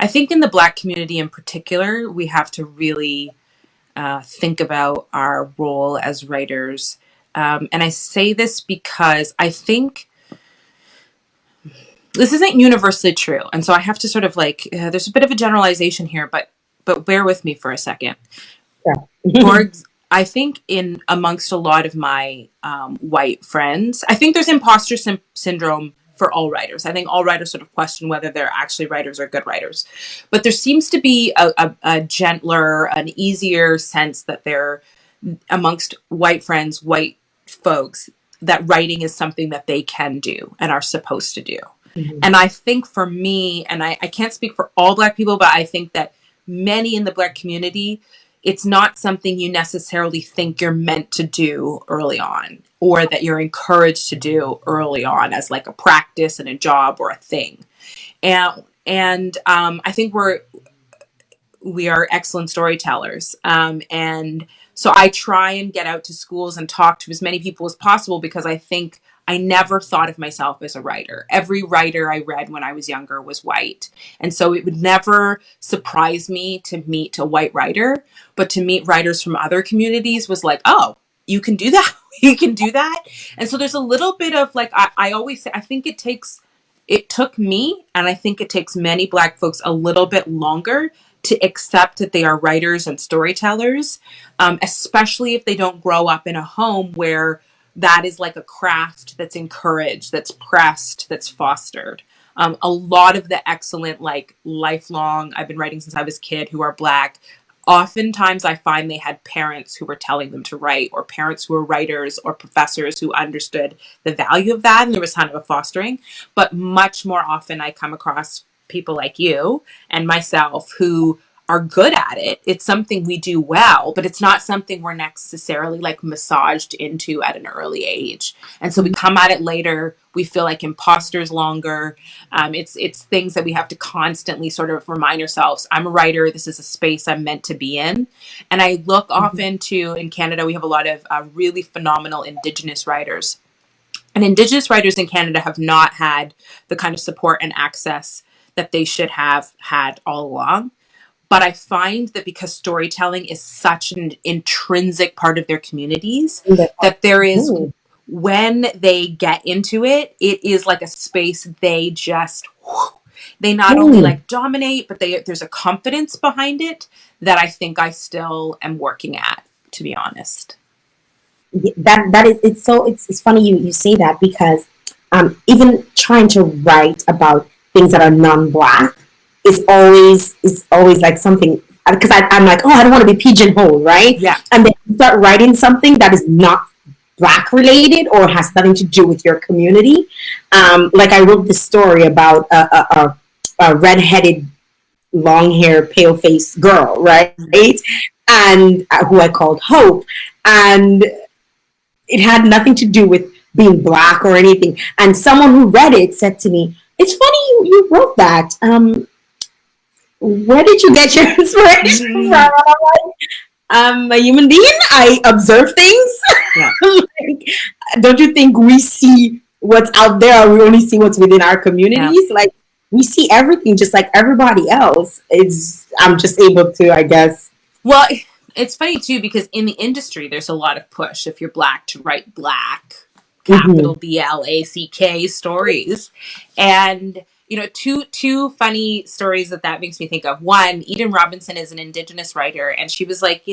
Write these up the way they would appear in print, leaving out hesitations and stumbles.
I think in the Black community in particular, we have to really think about our role as writers. And I say this because I think this isn't universally true. And so I have to sort of like, there's a bit of a generalization here, but bear with me for a second. Yeah. I think in amongst a lot of my white friends, I think there's imposter syndrome for all writers. I think all writers sort of question whether they're actually writers or good writers. But there seems to be a gentler, an easier sense that they're amongst white friends, white folks, that writing is something that they can do and are supposed to do. Mhm. And I think for me, and I can't speak for all Black people, but I think that many in the Black community, it's not something you necessarily think you're meant to do early on, or that you're encouraged to do early on as like a practice and a job or a thing. And I think we are excellent storytellers. And so I try and get out to schools and talk to as many people as possible, because I think I never thought of myself as a writer. Every writer I read when I was younger was white. And so it would never surprise me to meet a white writer, but to meet writers from other communities was like, oh, you can do that. You can do that. And so there's a little bit of like, I always say, I think it took me, and I think it takes many Black folks a little bit longer to accept that they are writers and storytellers, especially if they don't grow up in a home where that is like a craft that's encouraged, that's pressed, that's fostered. A lot of the excellent, like lifelong, I've been writing since I was a kid, who are Black, oftentimes I find they had parents who were telling them to write, or parents who were writers, or professors who understood the value of that. And there was kind of a fostering. But much more often I come across people like you and myself who are good at it. It's something we do well, but it's not something we're necessarily like massaged into at an early age. And so we come at it later. We feel like imposters longer. It's things that we have to constantly sort of remind ourselves. I'm a writer. This is a space I'm meant to be in. And I look often to, in Canada, we have a lot of really phenomenal Indigenous writers. And Indigenous writers in Canada have not had the kind of support and access that they should have had all along. But I find that because storytelling is such an intrinsic part of their communities, that there is, when they get into it, it is like a space they just, they not only like dominate, but there's a confidence behind it that I think I still am working at, to be honest. That is, it's funny you say that, because even trying to write about things that are non-Black is always like something, because I'm like, oh, I don't want to be pigeonholed, right? Yeah. And then you start writing something that is not Black related or has nothing to do with your community. Like I wrote this story about a redheaded, long hair, pale faced girl, right? And who I called Hope, and it had nothing to do with being Black or anything. And someone who read it said to me, "It's funny you wrote that. Where did you get your inspiration from?" I'm like, I'm a human being. I observe things. Yeah. Like, don't you think we see what's out there, or we only see what's within our communities? Yeah. Like, we see everything just like everybody else. I'm just able to, I guess. Well, it's funny too, because in the industry, there's a lot of push if you're Black to write Black, capital BLACK stories. And two funny stories that makes me think of. One, Eden Robinson is an Indigenous writer, and she was like,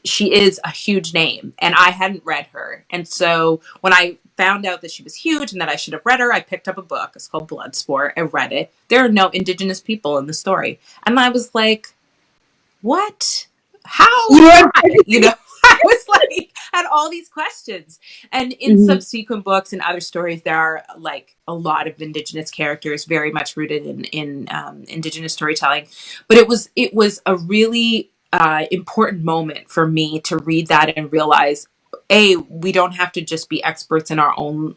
she is a huge name, and I hadn't read her. And so when I found out that she was huge and that I should have read her, I picked up a book. It's called Bloodsport. I read it. There are no Indigenous people in the story. And I was like, what? How? I was like, had all these questions. And in subsequent books and other stories, there are like a lot of Indigenous characters, very much rooted in Indigenous storytelling. But it was a really important moment for me to read that and realize, we don't have to just be experts in our own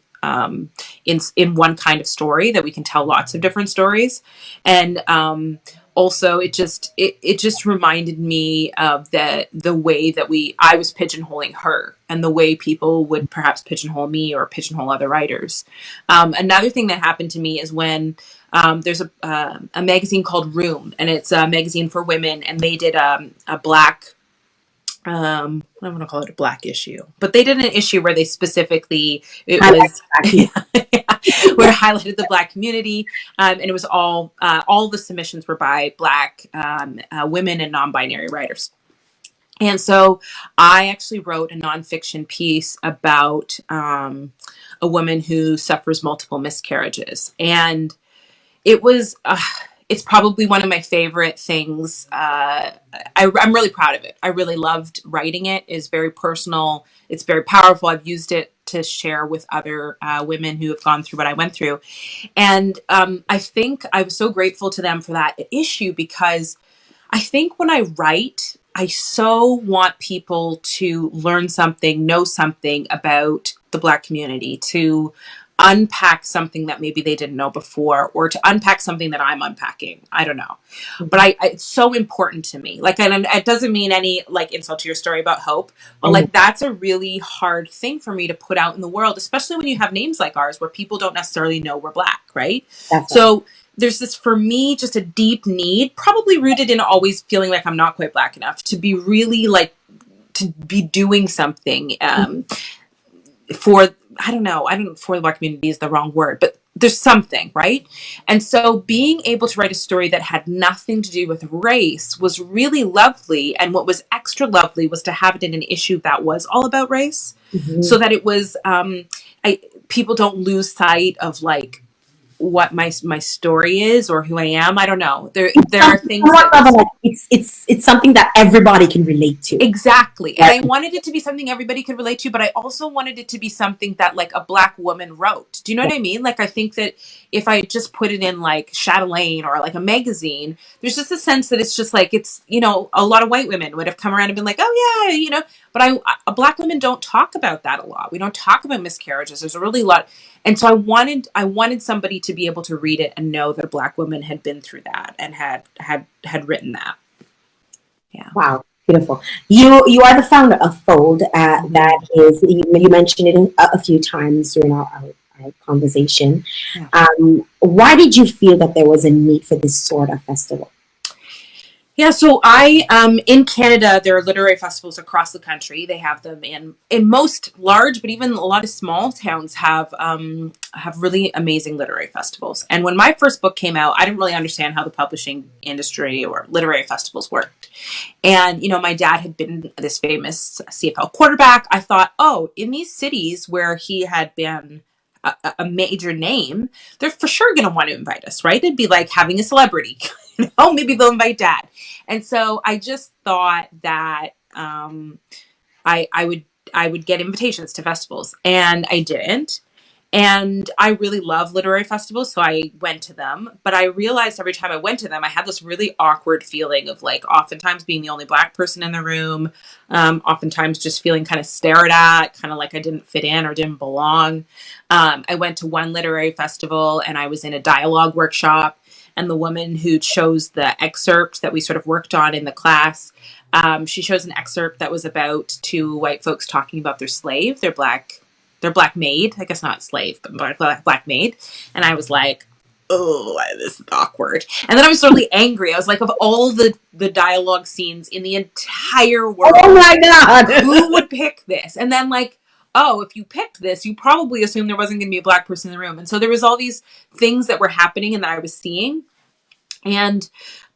in one kind of story, that we can tell lots of different stories. And also it just reminded me of the way that I was pigeonholing her, and the way people would perhaps pigeonhole me or pigeonhole other writers. Another thing that happened to me is when There's a magazine called Room, and it's a magazine for women, and they did a black, I don't want to call it a black issue, but they did an issue where they specifically, it was, yeah, where it highlighted the black community. And it was all the submissions were by black women and non-binary writers. And so I actually wrote a nonfiction piece about a woman who suffers multiple miscarriages. And it was, it's probably one of my favorite things. I'm really proud of it. I really loved writing it. It's very personal. It's very powerful. I've used it to share with other women who have gone through what I went through. And I think I was so grateful to them for that issue, because I think when I write, I so want people to learn something, know something about the Black community, to unpack something that maybe they didn't know before, or to unpack something that I'm unpacking. I don't know. But it's so important to me. Like, and it doesn't mean any like insult to your story about hope, but like that's a really hard thing for me to put out in the world, especially when you have names like ours where people don't necessarily know we're Black, right? So there's this, for me, just a deep need, probably rooted in always feeling like I'm not quite Black enough to be really like, to be doing something for, I don't know, for the Black community is the wrong word, but there's something, right? And so being able to write a story that had nothing to do with race was really lovely. And what was extra lovely was to have it in an issue that was all about race, so that it was, people don't lose sight of like what my story is or who I am. I don't know. There are things that it's something that everybody can relate to. Exactly. And I wanted it to be something everybody could relate to, but I also wanted it to be something that like a Black woman wrote. Do you know what I mean? Like, I think that if I just put it in like Chatelaine or like a magazine, there's just a sense that it's just like, it's, you know, a lot of white women would have come around and been like, oh yeah, you know, but Black women don't talk about that a lot. We don't talk about miscarriages. There's a really lot. And so I wanted somebody to be able to read it and know that a Black woman had been through that and had written that. Yeah. Wow, beautiful. You are the founder of Fold. That is, you mentioned it a few times during our conversation. Yeah. Why did you feel that there was a need for this sort of festival? Yeah, so in Canada, there are literary festivals across the country. They have them in most large, but even a lot of small towns have really amazing literary festivals. And when my first book came out, I didn't really understand how the publishing industry or literary festivals worked. And, you know, my dad had been this famous CFL quarterback. I thought, oh, in these cities where he had been a major name, they're for sure going to want to invite us, right? It'd be like having a celebrity. You know, maybe they'll invite Dad. And so I just thought that I would get invitations to festivals, and I didn't. And I really love literary festivals, so I went to them. But I realized every time I went to them, I had this really awkward feeling of like, oftentimes being the only Black person in the room, oftentimes just feeling kind of stared at, kind of like I didn't fit in or didn't belong. I went to one literary festival, and I was in a dialogue workshop. And the woman who chose the excerpt that we sort of worked on in the class, she chose an excerpt that was about two white folks talking about their slave, their black maid. I guess not slave, but black maid. And I was like, oh, this is awkward. And then I was totally angry. I was like, of all the dialogue scenes in the entire world, oh my God, who would pick this? And then like, oh, if you picked this, you probably assumed there wasn't going to be a Black person in the room. And so there was all these things that were happening and that I was seeing. And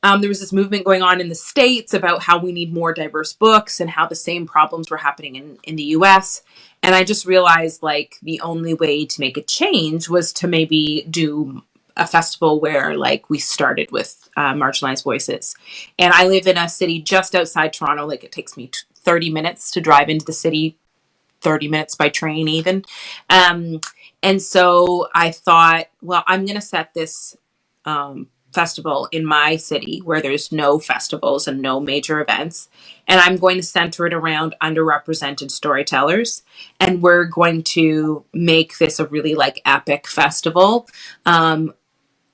there was this movement going on in the States about how we need more diverse books and how the same problems were happening in the US. And I just realized like the only way to make a change was to maybe do a festival where like we started with marginalized voices. And I live in a city just outside Toronto. Like it takes me 30 minutes to drive into the city, 30 minutes by train even. And so I thought, well, I'm going to set this festival in my city where there's no festivals and no major events. And I'm going to center it around underrepresented storytellers. And we're going to make this a really like epic festival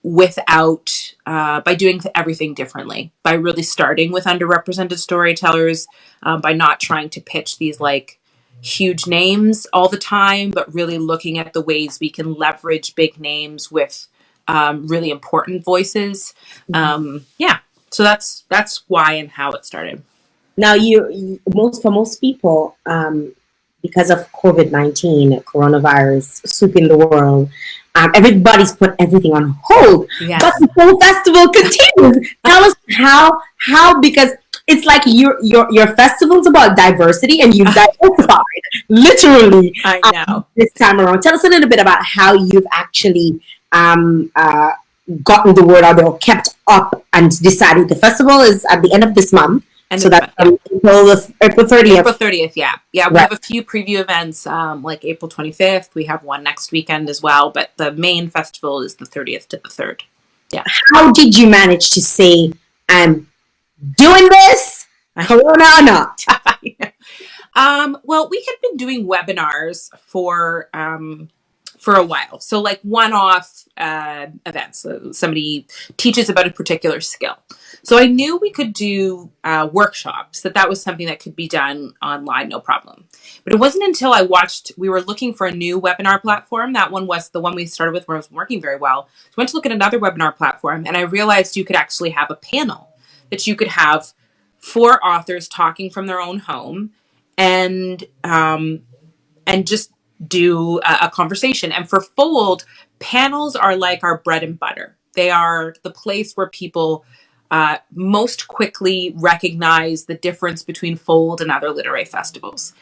without, by doing everything differently, by really starting with underrepresented storytellers, by not trying to pitch these like huge names all the time, but really looking at the ways we can leverage big names with really important voices. Yeah. So that's why and how it started. Now, most people, because of COVID-19, coronavirus sweeping the world, everybody's put everything on hold. But Yes. the whole festival continues. Tell us how because it's like your festival's about diversity, and you've diversified literally I know. this time around. Tell us a little bit about how you've actually um, uh, gotten the word out there, or kept up, and decided the festival is at the end of this month. End So of the that's month. Yeah. April 30th. April 30th. Yeah. Yeah. We Right. have a few preview events, like April 25th. We have one next weekend as well, but the main festival is the 30th to the 3rd. Yeah. How did you manage to say, I'm doing this, Corona or not? Well, we had been doing webinars for a while. So like one-off events. So somebody teaches about a particular skill. So I knew we could do workshops, that was something that could be done online, no problem. But it wasn't until we were looking for a new webinar platform. That one was the one we started with where it was working very well. So I went to look at another webinar platform, and I realized you could actually have a panel, that you could have 4 authors talking from their own home, and just do a conversation. And for Fold, panels are like our bread and butter. They are the place where people most quickly recognize the difference between Fold and other literary festivals.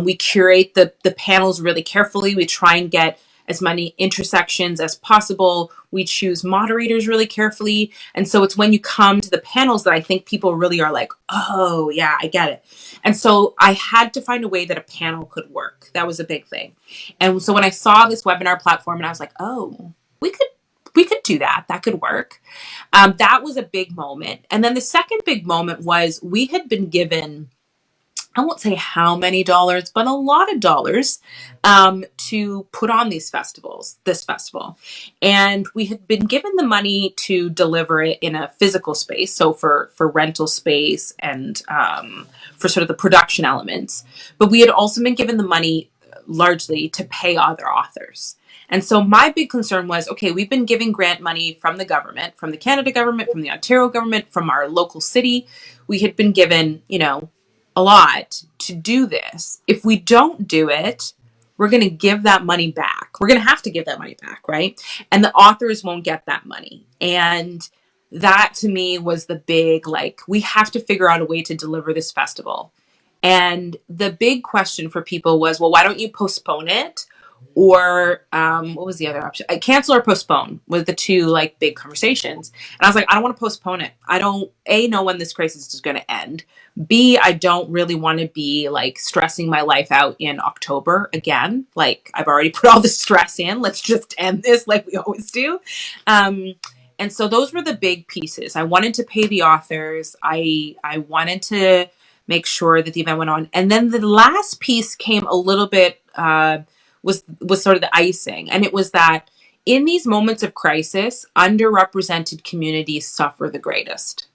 We curate the panels really carefully. We try and get as many intersections as possible. We choose moderators really carefully. And so it's when you come to the panels that I think people really are like, oh, yeah, I get it. And so I had to find a way that a panel could work. That was a big thing. And so when I saw this webinar platform, and I was like, oh, we could do that. That could work. That was a big moment. And then the second big moment was we had been given, I won't say how many dollars, but a lot of dollars to put on this festival. And we had been given the money to deliver it in a physical space. So for rental space and for sort of the production elements. But we had also been given the money largely to pay other authors. And so my big concern was, okay, we've been giving grant money from the government, from the Canada government, from the Ontario government, from our local city. We had been given, a lot to do this. If we don't do it, we're going to give that money back. We're going to have to give that money back, right? And the authors won't get that money. And that to me was the big, like, we have to figure out a way to deliver this festival. And the big question for people was, well, why don't you postpone it? Or what was the other option? Cancel or postpone was the two like big conversations. And I was like, I don't want to postpone it. I don't know when this crisis is going to end. B, I don't really want to be like stressing my life out in October again. Like I've already put all the stress in. Let's just end this like we always do. And so those were the big pieces. I wanted to pay the authors. I wanted to make sure that the event went on. And then the last piece came a little bit was sort of the icing. And it was that in these moments of crisis, underrepresented communities suffer the greatest.